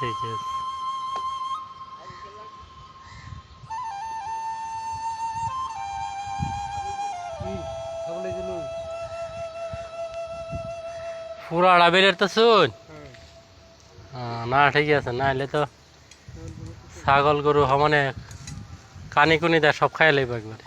ঠিক আছে। পুরা বেরের তো শুন না ঠিক আছে, না হলে তো ছাগল গরু সমানে কানি কুনি দেয় সব খাই লাগবে একবারে।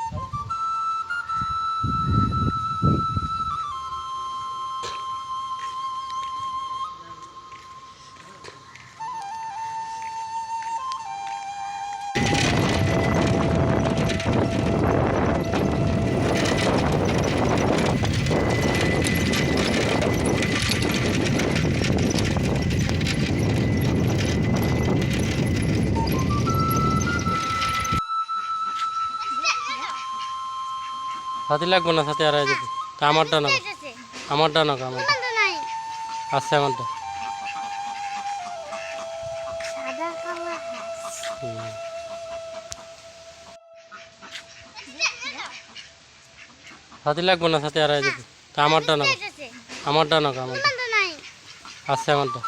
সাথে লাগবো না, সাথে আর যাবে তা আমারটা না, আমারটা না, আমারটা আছে, আমারটা। সাথে লাগবো না, সাথে আর যাবে তা আমারটা না, আমারটা না, আমারটা আছে, আমারটা।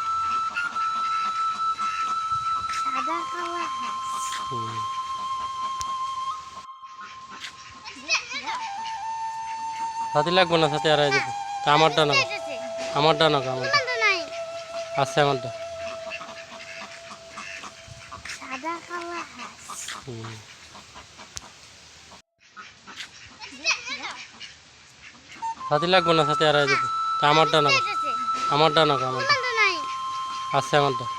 সাথে লাগবো না, সাথে আর যাবে তা আমারটা না, আমারটা না, আমারটা আছে, আমারটা। সাথে লাগবো না, সাথে আর যাবে তা আমারটা না, আমারটা না, আমারটা আছে, আমারটা।